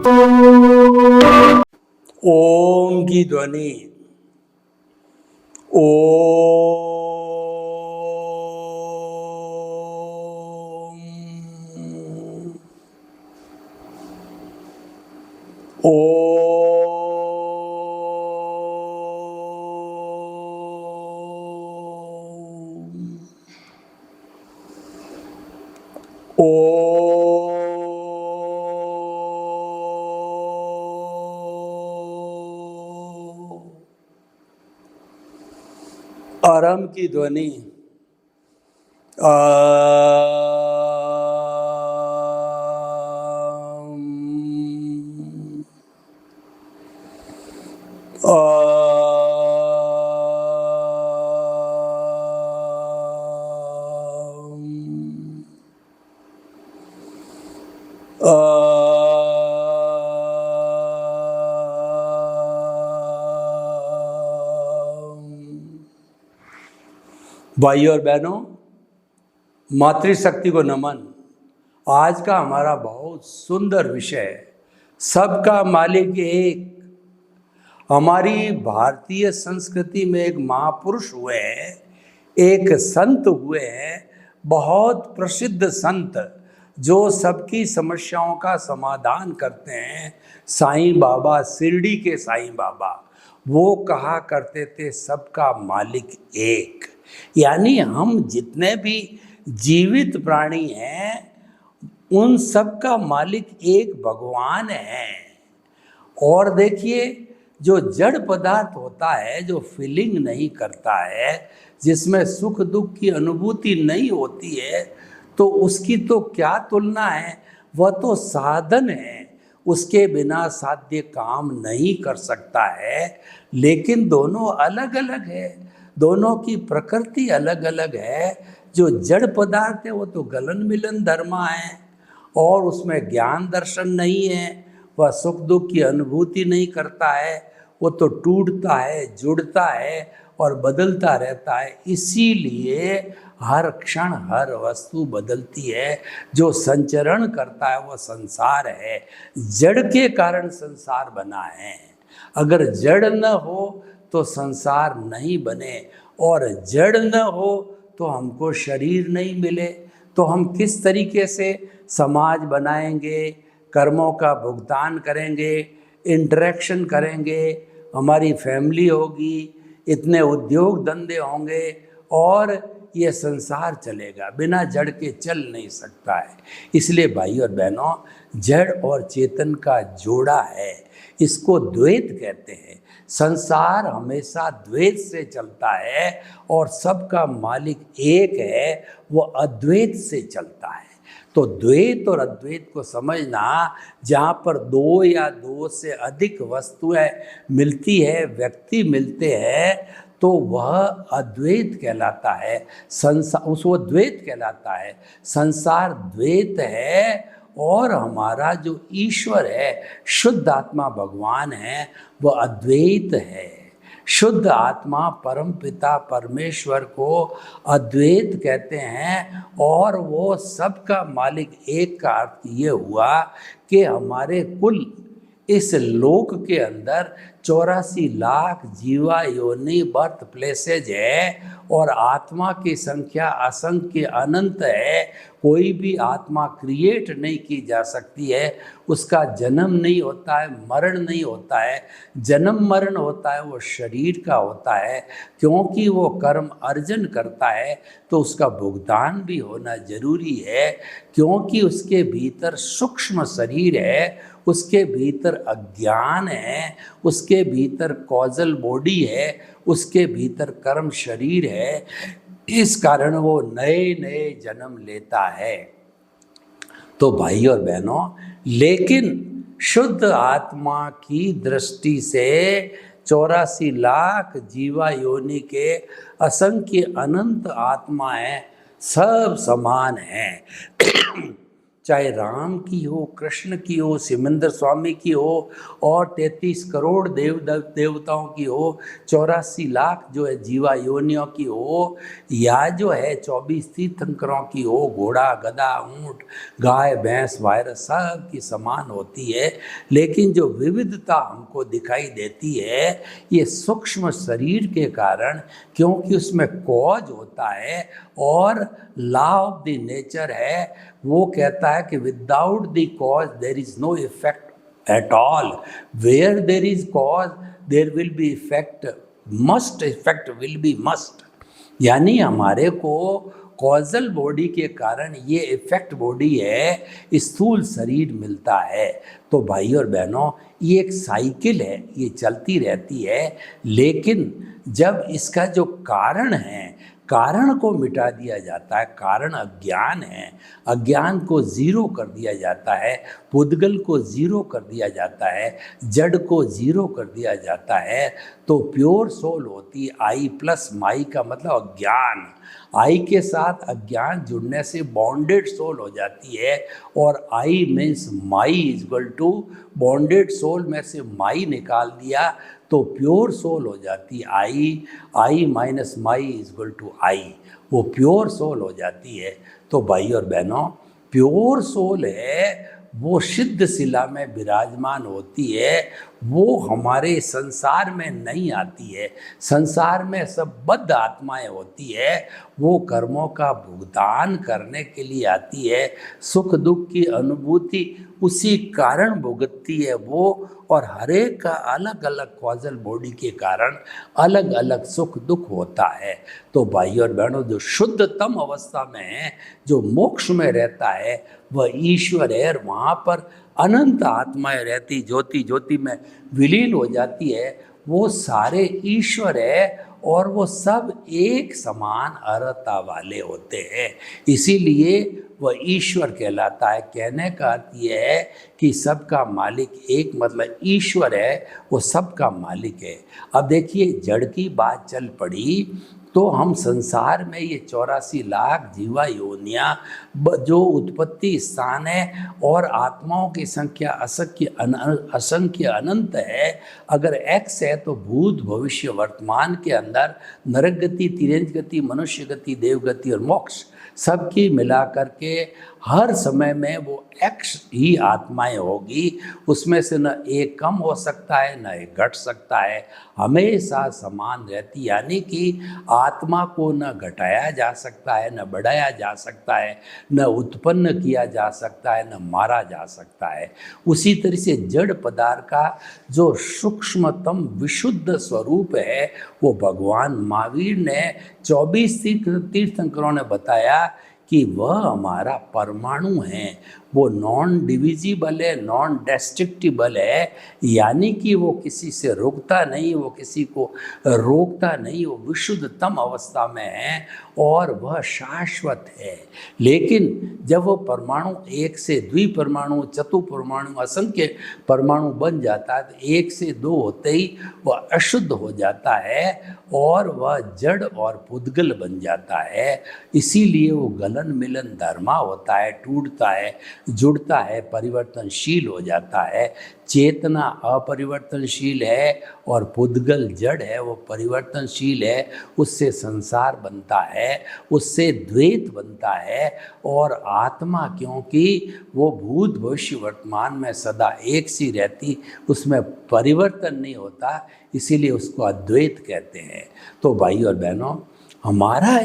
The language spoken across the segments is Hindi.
ओम की ध्वनि आरंभ की ध्वनि भाइयों और बहनों, मातृशक्ति को नमन। आज का हमारा बहुत सुंदर विषय है, सबका मालिक एक। हमारी भारतीय संस्कृति में एक महापुरुष हुए हैं, एक संत हुए हैं, बहुत प्रसिद्ध संत जो सबकी समस्याओं का समाधान करते हैं, साईं बाबा, शिरडी के साईं बाबा। वो कहा करते थे सबका मालिक एक, यानी हम जितने भी जीवित प्राणी हैं उन सब का मालिक एक भगवान है। और देखिए, जो जड़ पदार्थ होता है, जो फीलिंग नहीं करता है, जिसमें सुख दुख की अनुभूति नहीं होती है, तो उसकी तो क्या तुलना है। वह तो साधन है, उसके बिना साध्य काम नहीं कर सकता है। लेकिन दोनों अलग अलग है, दोनों की प्रकृति अलग अलग है। जो जड़ पदार्थ है वो तो गलन मिलन धर्मा है और उसमें ज्ञान दर्शन नहीं है, वह सुख दुख की अनुभूति नहीं करता है, वो तो टूटता है, जुड़ता है और बदलता रहता है। इसीलिए हर क्षण हर वस्तु बदलती है। जो संचरण करता है वो संसार है। जड़ के कारण संसार बना है। अगर जड़ न हो तो संसार नहीं बने, और जड़ न हो तो हमको शरीर नहीं मिले। तो हम किस तरीके से समाज बनाएंगे, कर्मों का भुगतान करेंगे, इंटरेक्शन करेंगे, हमारी फैमिली होगी, इतने उद्योग धंधे होंगे और ये संसार चलेगा। बिना जड़ के चल नहीं सकता है। इसलिए भाई और बहनों, जड़ और चेतन का जोड़ा है, इसको द्वैत कहते हैं। संसार हमेशा द्वैत से चलता है और सबका मालिक एक है, वो अद्वैत से चलता है। तो द्वैत और अद्वैत को समझना, जहाँ पर दो या दो से अधिक वस्तुएं मिलती है, व्यक्ति मिलते हैं, तो वह अद्वैत कहलाता है। संसार उसको द्वैत कहलाता है। संसार द्वैत है और हमारा जो ईश्वर है, शुद्ध आत्मा भगवान है, वह अद्वैत है। शुद्ध आत्मा परम पिता परमेश्वर को अद्वैत कहते हैं। और वो सबका मालिक एक का अर्थ ये हुआ कि हमारे कुल इस लोक के अंदर 84 लाख जीवा योनि बर्थ प्लेसेज है और आत्मा की संख्या असंख्य अनंत है। कोई भी आत्मा क्रिएट नहीं की जा सकती है, उसका जन्म नहीं होता है, मरण नहीं होता है। जन्म मरण होता है वो शरीर का होता है, क्योंकि वो कर्म अर्जन करता है तो उसका भुगतान भी होना जरूरी है। क्योंकि उसके भीतर सूक्ष्म शरीर है, उसके भीतर अज्ञान है, उसके भीतर कॉजल बॉडी है, उसके भीतर कर्म शरीर है। इस कारण वो नए नए जन्म लेता है। तो भाई और बहनों, लेकिन शुद्ध आत्मा की दृष्टि से 84 लाख जीवा योनि के असंख्य अनंत आत्माएं सब समान हैं। चाहे राम की हो, कृष्ण की हो, सिमंदर स्वामी की हो, और 33 करोड़ देवताओं की हो, 84 लाख जो है जीवा योनियों की हो, या जो है 24 तीर्थंकरों की हो, घोड़ा गधा ऊंट गाय भैंस वायरस सब की समान होती है। लेकिन जो विविधता हमको दिखाई देती है ये सूक्ष्म शरीर के कारण, क्योंकि उसमें कॉज होता है और लॉ ऑफ द नेचर है, वो कहता है कि without the cause there is no effect at all, where there is cause there will be effect, must effect will be must. यानी हमारे को कॉजल बॉडी के कारण ये इफेक्ट बॉडी है, स्थूल शरीर मिलता है। तो भाई और बहनों ये एक साइकिल है, ये चलती रहती है। लेकिन जब इसका जो कारण है, कारण को मिटा दिया जाता है, कारण अज्ञान है, अज्ञान को जीरो कर दिया जाता है, पुद्गल को जीरो कर दिया जाता है, जड़ को जीरो कर दिया जाता है, तो प्योर सोल होती आई प्लस माई का मतलब अज्ञान। आई के साथ अज्ञान जुड़ने से बॉन्डेड सोल हो जाती है, और I means my is equal to bonded soul में से माई निकाल दिया तो प्योर सोल हो जाती I, I minus my is equal to I, वो प्योर सोल हो जाती है। तो भाई और बहनों प्योर सोल है वो सिद्ध शिला में विराजमान होती है, वो हमारे संसार में नहीं आती है। संसार में सब बद्ध आत्माएं होती है, वो कर्मों का भुगतान करने के लिए आती है, सुख दुख की अनुभूति उसी कारण भुगतती है वो, और हर एक का अलग अलग कॉजल बॉडी के कारण अलग अलग सुख दुख होता है। तो भाई और बहनों जो शुद्धतम अवस्था में है, जो मोक्ष में रहता है, वह ईश्वर है, और वहाँ पर अनंत आत्माएं रहती, ज्योति ज्योति में विलीन हो जाती है, वो सारे ईश्वर है और वो सब एक समान अर्हता वाले होते हैं, इसीलिए वह ईश्वर कहलाता है। कहने का अर्थ यह है कि सबका मालिक एक, मतलब ईश्वर है वो सबका मालिक है। अब देखिए जड़ की बात चल पड़ी, तो हम संसार में ये 84 लाख जीवा योनियाँ जो उत्पत्ति स्थान है, और आत्माओं की संख्या असंख्य अनंत है। अगर x है तो भूत भविष्य वर्तमान के अंदर नरक गति, तिर्यंच गति, मनुष्य गति, देव गति और मोक्ष सबकी मिला करके हर समय में वो x ही आत्माएं होगी, उसमें से न एक कम हो सकता है न एक घट सकता है, हमेशा समान रहती। यानी कि आत्मा को न घटाया जा सकता है, न बढ़ाया जा सकता है, न उत्पन्न किया जा सकता है, न मारा जा सकता है। उसी तरह से जड़ पदार्थ का जो सूक्ष्मतम विशुद्ध स्वरूप है, वो भगवान महावीर ने 24 तीर्थंकरों ने बताया कि वह हमारा परमाणु है, वो नॉन डिविजिबल है, नॉन डिस्ट्रक्टिबल है, यानी कि वो किसी से रुकता नहीं, वो किसी को रोकता नहीं, वो विशुद्धतम अवस्था में है और वह शाश्वत है। लेकिन जब वो परमाणु एक से द्विपरमाणु, चतुर्परमाणु, असंख्य परमाणु बन जाता है, तो एक से दो होते ही वह अशुद्ध हो जाता है और वह जड़ और पुद्गल बन जाता है। इसीलिए वो गलन मिलन धर्मा होता है, टूटता है, जुड़ता है, परिवर्तनशील हो जाता है। चेतना अपरिवर्तनशील है और पुद्गल जड़ है, वो परिवर्तनशील है, उससे संसार बनता है, उससे द्वैत बनता है। और आत्मा क्योंकि वो भूत भविष्य वर्तमान में सदा एक सी रहती, उसमें परिवर्तन नहीं होता, इसीलिए उसको अद्वैत कहते हैं। तो भाई और बहनों हमारा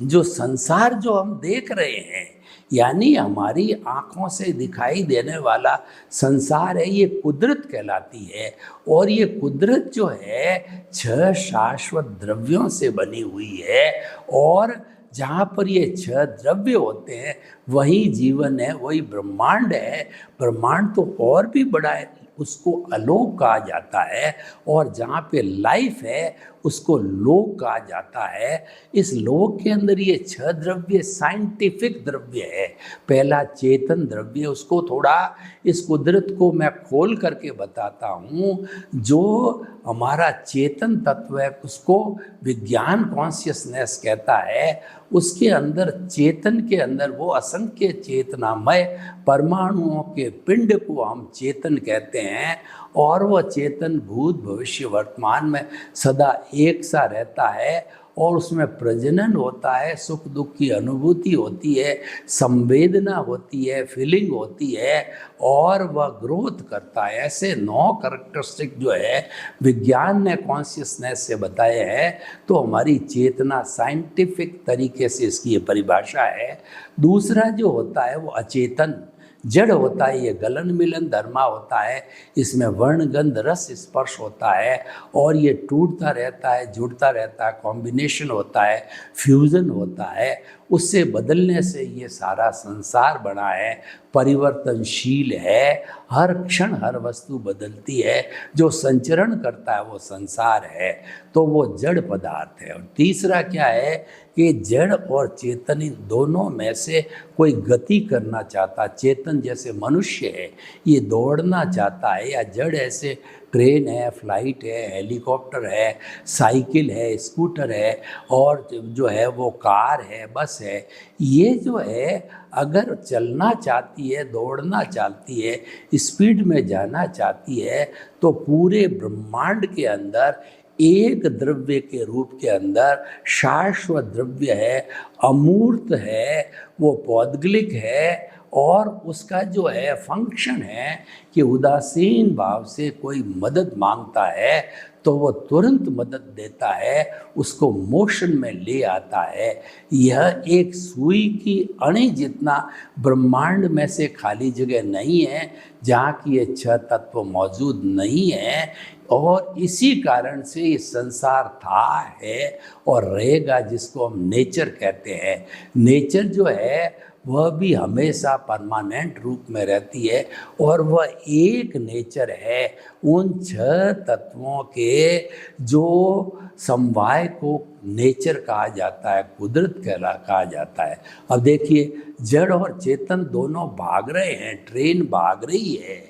जो संसार जो हम देख रहे हैं, यानी हमारी आँखों से दिखाई देने वाला संसार है, ये कुदरत कहलाती है। और ये कुदरत जो है 6 शाश्वत द्रव्यों से बनी हुई है, और जहाँ पर ये 6 द्रव्य होते हैं वही जीवन है, वही ब्रह्मांड है। ब्रह्मांड तो और भी बड़ा है, उसको आलोक कहा जाता है। और जहाँ पे लाइफ है उसको लोक कहा जाता है। इस लोक के अंदर ये 6 द्रव्य साइंटिफिक द्रव्य है। पहला चेतन द्रव्य, उसको थोड़ा इस कुदरत को मैं खोल करके बताता हूँ। जो हमारा चेतन तत्व है उसको विज्ञान कॉन्शियसनेस कहता है। उसके अंदर, चेतन के अंदर, वो असंख्य चेतनामय परमाणुओं के पिंड को हम चेतन कहते हैं। और वह चेतन भूत भविष्य वर्तमान में सदा एक सा रहता है और उसमें प्रजनन होता है, सुख दुख की अनुभूति होती है, संवेदना होती है, फीलिंग होती है और वह ग्रोथ करता है। ऐसे 9 कैरेक्टरिस्टिक जो है विज्ञान ने कॉन्शियसनेस से बताए हैं। तो हमारी चेतना साइंटिफिक तरीके से इसकी ये परिभाषा है। दूसरा जो होता है वो अचेतन जड़ होता है। ये गलन मिलन धर्मा होता है, इसमें वर्ण गंध रस स्पर्श होता है और ये टूटता रहता है, जुड़ता रहता है, कॉम्बिनेशन होता है, फ्यूजन होता है। उससे बदलने से ये सारा संसार बना है, परिवर्तनशील है, हर क्षण हर वस्तु बदलती है। जो संचरण करता है वो संसार है, तो वो जड़ पदार्थ है। और तीसरा क्या है कि जड़ और चेतन इन दोनों में से कोई गति करना चाहता, चेतन जैसे मनुष्य है ये दौड़ना चाहता है, या जड़ ऐसे ट्रेन है, फ्लाइट है, हेलीकॉप्टर है, साइकिल है, स्कूटर है और जो है वो कार है, बस है। ये जो है अगर चलना चाहती है, दौड़ना चाहती है, स्पीड में जाना चाहती है, तो पूरे ब्रह्मांड के अंदर एक द्रव्य के रूप के अंदर शाश्वत द्रव्य है, अमूर्त है, वो पौद्गलिक है और उसका जो है फंक्शन है कि उदासीन भाव से कोई मदद मांगता है तो वो तुरंत मदद देता है, उसको मोशन में ले आता है। यह एक सुई की अणी जितना ब्रह्मांड में से खाली जगह नहीं है जहाँ की ये 6 तत्व मौजूद नहीं है। और इसी कारण से ये संसार था, है और रहेगा, जिसको हम नेचर कहते हैं। नेचर जो है वह भी हमेशा परमानेंट रूप में रहती है और वह एक नेचर है। उन 6 तत्वों के जो समवाय को नेचर कहा जाता है, कुदरत कहा जाता है। अब देखिए, जड़ और चेतन दोनों भाग रहे हैं, ट्रेन भाग रही है,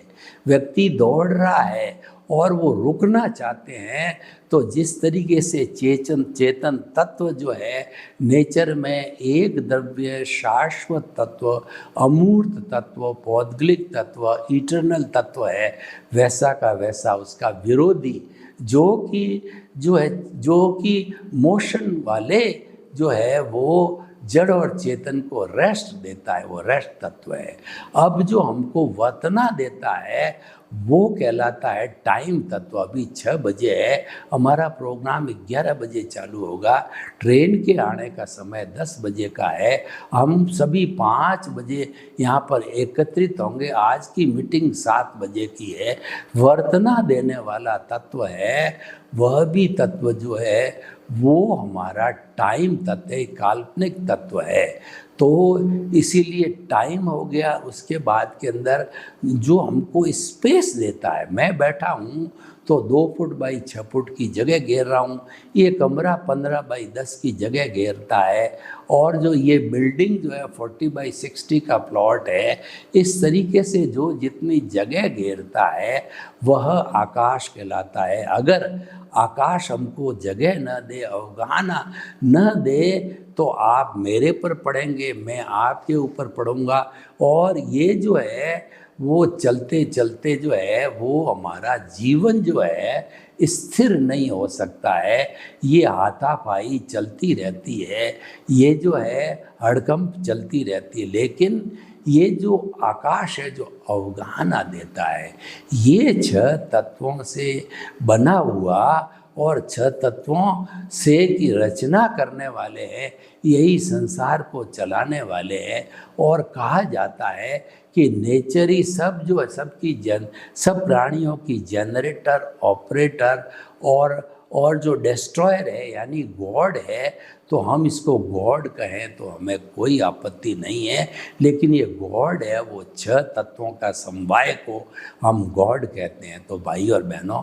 व्यक्ति दौड़ रहा है और वो रुकना चाहते हैं। तो जिस तरीके से चेतन तत्व जो है नेचर में एक द्रव्य, शाश्वत तत्व, अमूर्त तत्व, पौद्गलिक तत्व, इटर्नल तत्व है, वैसा का वैसा उसका विरोधी जो कि मोशन वाले जो है वो जड़ और चेतन को रेस्ट देता है, वो रेस्ट तत्व है। अब जो हमको वर्तना देता है वो कहलाता है टाइम तत्व। अभी 6 बजे है, हमारा प्रोग्राम 11 बजे चालू होगा, ट्रेन के आने का समय 10 बजे का है। हम सभी 5 बजे यहाँ पर एकत्रित होंगे। आज की मीटिंग 7 बजे की है। वर्तना देने वाला तत्व है, वह भी तत्व जो है वो हमारा टाइम तत्व है, काल्पनिक तत्व है। तो इसीलिए टाइम हो गया। उसके बाद के अंदर जो हमको स्पेस देता है, मैं बैठा हूँ तो 2 फुट बाई 6 फुट की जगह घेर रहा हूँ, ये कमरा 15 बाई 10 की जगह घेरता है, और जो ये बिल्डिंग जो है 40 बाई 60 का प्लॉट है, इस तरीके से जो जितनी जगह घेरता है वह आकाश कहलाता है। अगर आकाश हमको जगह न दे, अवगाहना न दे, तो आप मेरे पर पड़ेंगे, मैं आपके ऊपर पड़ूंगा, और ये जो है वो चलते चलते जो है वो हमारा जीवन जो है स्थिर नहीं हो सकता है। ये हाथापाई चलती रहती है, ये जो है हड़कंप चलती रहती है। लेकिन ये जो आकाश है जो अवगाहना देता है, ये 6 तत्वों से बना हुआ और 6 तत्वों से की रचना करने वाले हैं, यही संसार को चलाने वाले हैं। और कहा जाता है कि नेचर ही सब जो है सब प्राणियों की जनरेटर, ऑपरेटर और जो डिस्ट्रॉयर है यानी गॉड है। तो हम इसको गॉड कहें तो हमें कोई आपत्ति नहीं है, लेकिन ये गॉड है, वो 6 तत्वों का समवाय को हम गॉड कहते हैं। तो भाई और बहनों,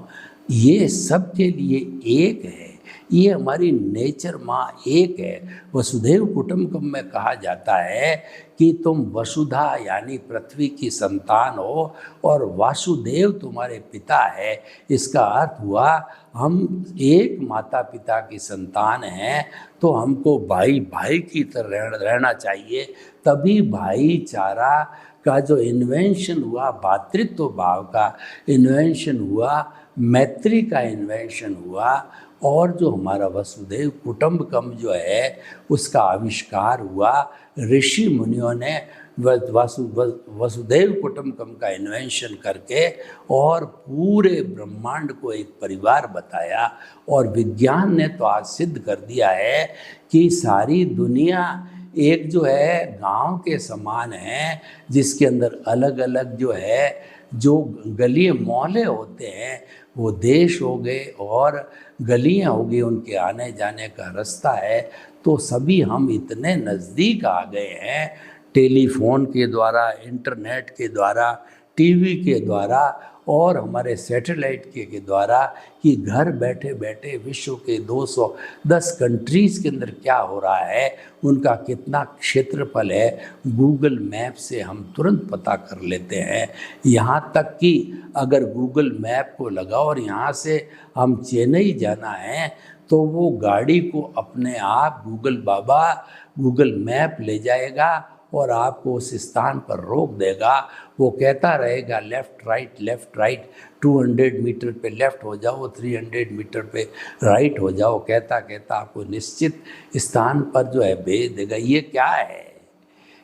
ये सब के लिए एक है, ये हमारी नेचर माँ एक है। वसुधैव कुटुंबकम में कहा जाता है कि तुम वसुधा यानी पृथ्वी की संतान हो और वासुदेव तुम्हारे पिता है। इसका अर्थ हुआ हम एक माता पिता की संतान हैं, तो हमको भाई भाई की तरह रहना चाहिए। तभी भाईचारा का जो इन्वेंशन हुआ, भातृत्व भाव का इन्वेंशन हुआ, मैत्री का इन्वेंशन हुआ, और जो हमारा वसुधैव कुटुंबकम जो है उसका आविष्कार हुआ। ऋषि मुनियों ने वसुधैव कुटुंबकम का इन्वेंशन करके और पूरे ब्रह्मांड को एक परिवार बताया। और विज्ञान ने तो आज सिद्ध कर दिया है कि सारी दुनिया एक जो है गांव के समान है, जिसके अंदर अलग अलग जो है जो गली मोहल्ले होते हैं वो देश हो गए और गलियां हो गई, उनके आने जाने का रास्ता है। तो सभी हम इतने नज़दीक आ गए हैं टेलीफोन के द्वारा, इंटरनेट के द्वारा, टीवी के द्वारा और हमारे सैटेलाइट के द्वारा कि घर बैठे बैठे विश्व के 210 कंट्रीज़ के अंदर क्या हो रहा है, उनका कितना क्षेत्रफल है, गूगल मैप से हम तुरंत पता कर लेते हैं। यहाँ तक कि अगर गूगल मैप को लगाओ और यहाँ से हम चेन्नई जाना है तो वो गाड़ी को अपने आप गूगल बाबा गूगल मैप ले जाएगा और आपको उस स्थान पर रोक देगा। वो कहता रहेगा लेफ़्ट राइट, 200 मीटर पे लेफ़्ट हो जाओ, 300 मीटर पे राइट हो जाओ, कहता कहता आपको निश्चित स्थान पर जो है भेज देगा। ये क्या है?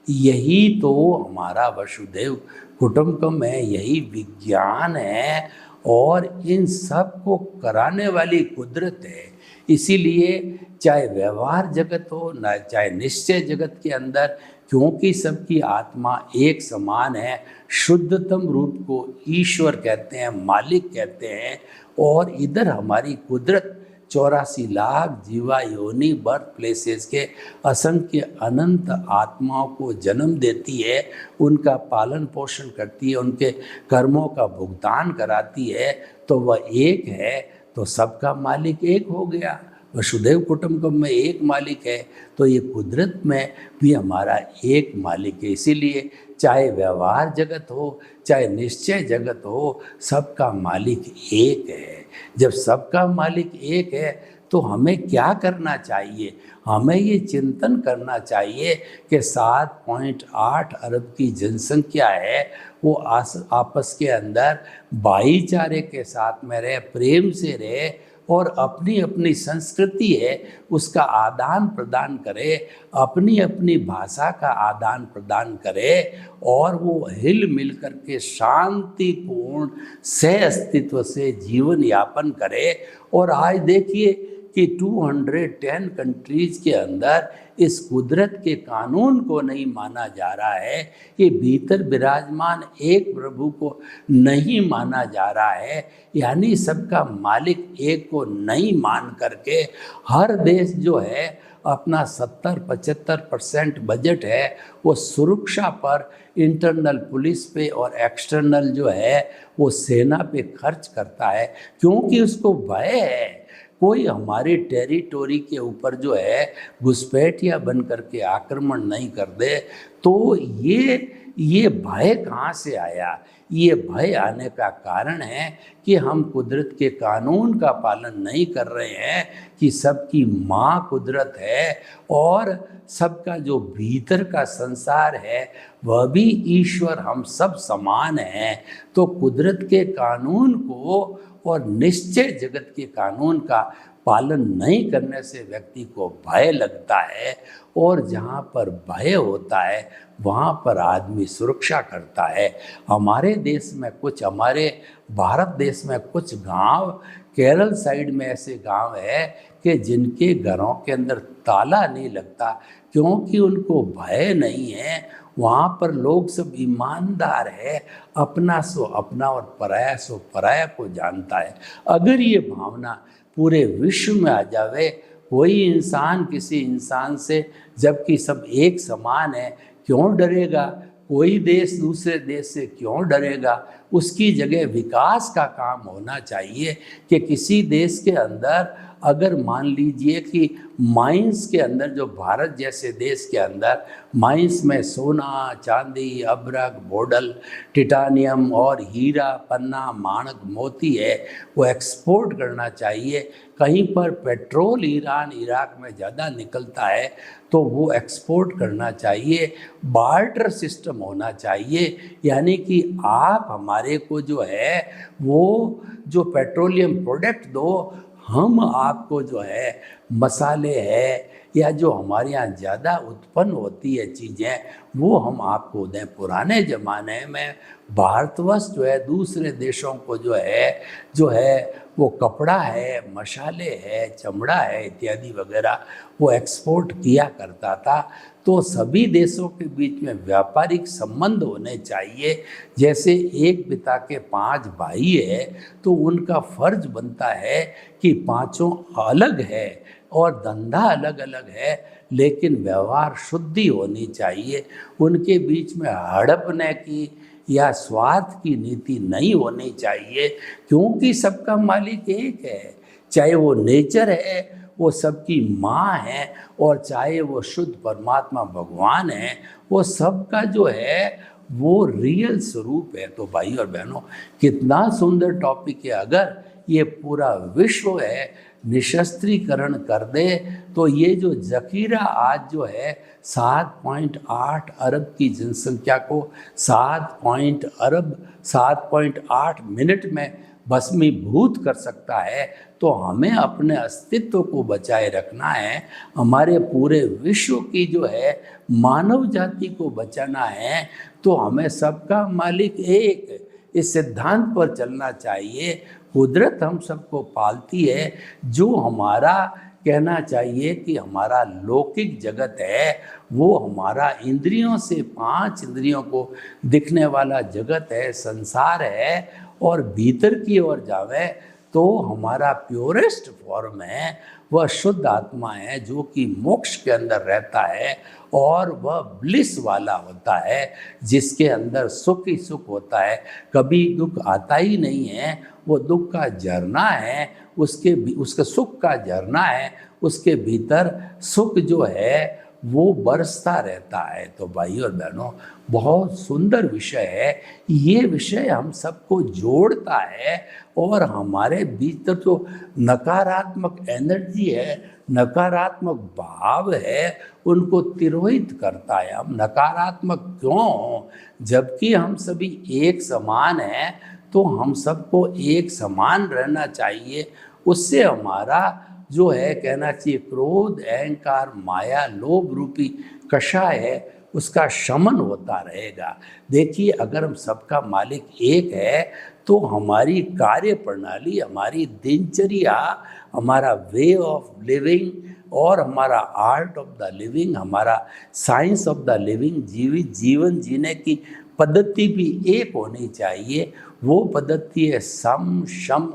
यही तो हमारा वसुधैव कुटुंबकम है, यही विज्ञान है और इन सब को कराने वाली कुदरत है। इसीलिए चाहे व्यवहार जगत हो ना चाहे निश्चय जगत के अंदर, क्योंकि सबकी आत्मा एक समान है, शुद्धतम रूप को ईश्वर कहते हैं, मालिक कहते हैं। और इधर हमारी कुदरत 84 लाख जीवा योनि बर्थ प्लेसेस के असंख्य अनंत आत्माओं को जन्म देती है, उनका पालन पोषण करती है, उनके कर्मों का भुगतान कराती है। तो वह एक है तो सबका मालिक एक हो गया। वसुधैव कुटुंबकम में एक मालिक है तो ये कुदरत में भी हमारा एक मालिक है। इसीलिए चाहे व्यवहार जगत हो चाहे निश्चय जगत हो, सबका मालिक एक है। जब सबका मालिक एक है तो हमें क्या करना चाहिए? हमें ये चिंतन करना चाहिए कि 7.8 अरब की जनसंख्या है, वो आपस के अंदर भाईचारे के साथ में रहे, प्रेम से रहे और अपनी अपनी संस्कृति है उसका आदान प्रदान करे, अपनी अपनी भाषा का आदान प्रदान करे और वो हिल मिल कर के शांतिपूर्ण सह अस्तित्व से जीवन यापन करे। और आज देखिए कि 210 कंट्रीज़ के अंदर इस कुदरत के कानून को नहीं माना जा रहा है, कि भीतर विराजमान एक प्रभु को नहीं माना जा रहा है, यानी सबका मालिक एक को नहीं मान करके हर देश जो है अपना 70-75% बजट है वो सुरक्षा पर, इंटरनल पुलिस पे और एक्सटर्नल जो है वो सेना पे खर्च करता है, क्योंकि उसको भय है कोई हमारी टेरिटोरी के ऊपर जो है घुसपैठिया बन करके आक्रमण नहीं कर दे। तो ये भय कहाँ से आया? ये भय आने का कारण है कि हम कुदरत के कानून का पालन नहीं कर रहे हैं, कि सबकी माँ कुदरत है और सबका जो भीतर का संसार है वह भी ईश्वर, हम सब समान हैं। तो कुदरत के कानून को और निश्चय जगत के कानून का पालन नहीं करने से व्यक्ति को भय लगता है, और जहाँ पर भय होता है वहाँ पर आदमी सुरक्षा करता है। हमारे देश में कुछ, हमारे भारत देश में कुछ गांव, केरल साइड में ऐसे गांव है कि जिनके घरों के अंदर ताला नहीं लगता, क्योंकि उनको भय नहीं है। वहाँ पर लोग सब ईमानदार है, अपना सो अपना और पराया सो पराया को जानता है। अगर ये भावना पूरे विश्व में आ जावे, कोई इंसान किसी इंसान से, जबकि सब एक समान है, क्यों डरेगा? कोई देश दूसरे देश से क्यों डरेगा? उसकी जगह विकास का काम होना चाहिए कि किसी देश के अंदर अगर मान लीजिए कि माइंस के अंदर, जो भारत जैसे देश के अंदर माइंस में सोना, चांदी, अभ्रक, बोडल, टिटानियम और हीरा, पन्ना, माणक, मोती है, वो एक्सपोर्ट करना चाहिए। कहीं पर पेट्रोल ईरान, इराक में ज़्यादा निकलता है तो वो एक्सपोर्ट करना चाहिए। बार्टर सिस्टम होना चाहिए, यानी कि आप हमारे को जो है वो जो पेट्रोलियम प्रोडक्ट दो, हम आपको जो है मसाले है या जो हमारे यहाँ ज़्यादा उत्पन्न होती है चीज़ें, वो हम आपको दें। पुराने ज़माने में भारतवर्ष जो है दूसरे देशों को जो है वो कपड़ा है, मसाले है, चमड़ा है इत्यादि वगैरह वो एक्सपोर्ट किया करता था। तो सभी देशों के बीच में व्यापारिक संबंध होने चाहिए। जैसे एक पिता के 5 भाई है तो उनका फर्ज बनता है कि पांचों अलग है और धंधा अलग अलग है, लेकिन व्यवहार शुद्धि होनी चाहिए। उनके बीच में हड़पने की या स्वार्थ की नीति नहीं होनी चाहिए, क्योंकि सबका मालिक एक है। चाहे वो नेचर है, वो सबकी माँ है, और चाहे वो शुद्ध परमात्मा भगवान है, वो सबका जो है वो रियल स्वरूप है। तो भाई और बहनों, कितना सुंदर टॉपिक है। अगर ये पूरा विश्व है निशस्त्रीकरण कर दे तो ये जो जखीरा आज जो है 7.8 अरब की जनसंख्या को 7.8 मिनट में भस्मीभूत कर सकता है, तो हमें अपने अस्तित्व को बचाए रखना है। हमारे पूरे विश्व की जो है मानव जाति को बचाना है, तो हमें सबका मालिक एक, इस सिद्धांत पर चलना चाहिए। कुदरत हम सबको पालती है। जो हमारा कहना चाहिए कि हमारा लौकिक जगत है, वो हमारा इंद्रियों से 5 इंद्रियों को दिखने वाला जगत है, संसार है, और भीतर की ओर जावे तो हमारा प्योरेस्ट फॉर्म है, वह शुद्ध आत्मा है जो कि मोक्ष के अंदर रहता है, और वह ब्लिस वाला होता है जिसके अंदर सुख ही सुख होता है, कभी दुख आता ही नहीं है। वो दुख का झरना है, उसके सुख का झरना है, उसके भीतर सुख जो है वो बरसता रहता है। तो भाई और बहनों, बहुत सुंदर विषय है ये। विषय हम सबको जोड़ता है और हमारे भीतर जो नकारात्मक एनर्जी है, नकारात्मक भाव है, उनको तिरोहित करता है। हम नकारात्मक क्यों हों, जबकि हम सभी एक समान हैं, तो हम सबको एक समान रहना चाहिए। उससे हमारा जो है कहना चाहिए क्रोध, अहंकार, माया, लोभ रूपी कषाय है, उसका शमन होता रहेगा। देखिए, अगर हम सबका मालिक एक है तो हमारी कार्य प्रणाली, हमारी दिनचर्या, हमारा वे ऑफ लिविंग और हमारा आर्ट ऑफ द लिविंग, हमारा साइंस ऑफ द लिविंग, जीवन जीने की पद्धति भी एक होनी चाहिए। वो पद्धति है सम, शम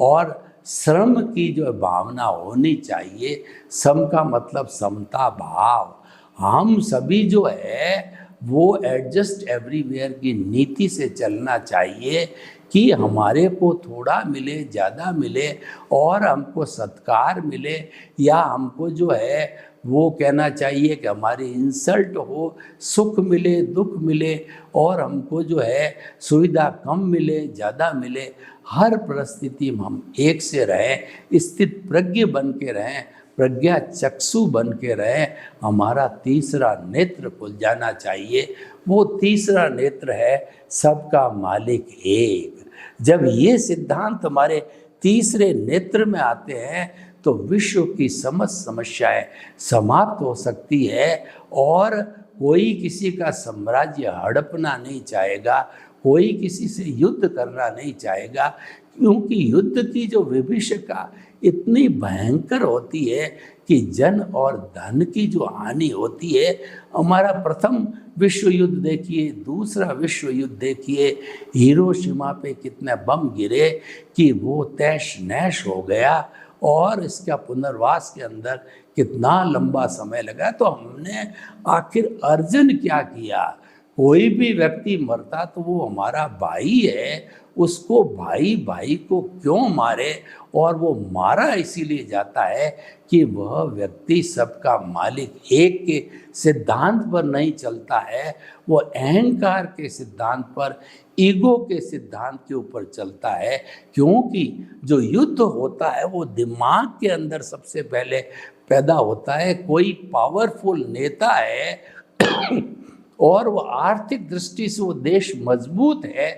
और श्रम की जो भावना होनी चाहिए। सम का मतलब समता भाव। हम सभी जो है वो एडजस्ट एवरीवेयर की नीति से चलना चाहिए कि हमारे को थोड़ा मिले, ज़्यादा मिले, और हमको सत्कार मिले, या हमको जो है वो कहना चाहिए कि हमारी इंसल्ट हो, सुख मिले, दुख मिले, और हमको जो है सुविधा कम मिले, ज़्यादा मिले, हर परिस्थिति में हम एक से रहें, स्थित प्रज्ञ बन के रहें, प्रज्ञा चक्षु बन के रहें। हमारा तीसरा नेत्र खुल जाना चाहिए। वो तीसरा नेत्र है सबका मालिक एक। जब ये सिद्धांत हमारे तीसरे नेत्र में आते हैं तो विश्व की समस्त समस्याएं समाप्त हो सकती है, और कोई किसी का साम्राज्य हड़पना नहीं चाहेगा, कोई किसी से युद्ध करना नहीं चाहेगा, क्योंकि युद्ध की जो विभीषिका इतनी भयंकर होती है कि जन और धन की जो हानि होती है। हमारा प्रथम विश्व युद्ध देखिए, दूसरा विश्व युद्ध देखिए, हिरोशिमा पे कितने बम गिरे कि वो तैश नैश हो गया, और इसका पुनर्वास के अंदर कितना लंबा समय लगा। तो हमने आखिर अर्जन क्या किया? कोई भी व्यक्ति मरता तो वो हमारा भाई है, उसको भाई भाई को क्यों मारे? और वो मारा इसीलिए जाता है कि वह व्यक्ति सबका मालिक एक के सिद्धांत पर नहीं चलता है, वो अहंकार के सिद्धांत पर, ईगो के सिद्धांत के ऊपर चलता है। क्योंकि जो युद्ध होता है वो दिमाग के अंदर सबसे पहले पैदा होता है। कोई पावरफुल नेता है और वो आर्थिक दृष्टि से वो देश मजबूत है,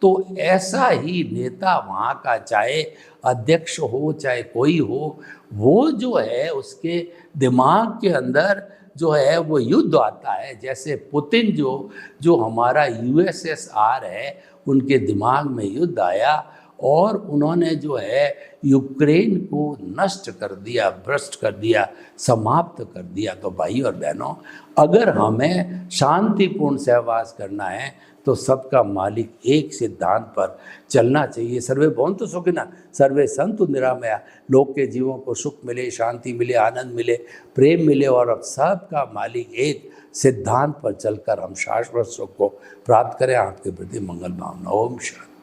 तो ऐसा ही नेता वहाँ का, चाहे अध्यक्ष हो चाहे कोई हो, वो जो है उसके दिमाग के अंदर जो है वो युद्ध आता है। जैसे पुतिन जो हमारा यूएसएसआर है, उनके दिमाग में युद्ध आया और उन्होंने जो है यूक्रेन को नष्ट कर दिया, भ्रष्ट कर दिया, समाप्त कर दिया। तो भाई और बहनों, अगर हमें शांतिपूर्ण सहवास करना है तो सबका मालिक एक सिद्धांत पर चलना चाहिए। सर्वे भवन्तु सुखिनः, सर्वे सन्तु निरामया। लोग के जीवों को सुख मिले, शांति मिले, आनंद मिले, प्रेम मिले और अब सबका मालिक एक सिद्धांत पर चलकर हम शाश्वत सुख को प्राप्त करें। आपके प्रति मंगल भावना। ओम शांति।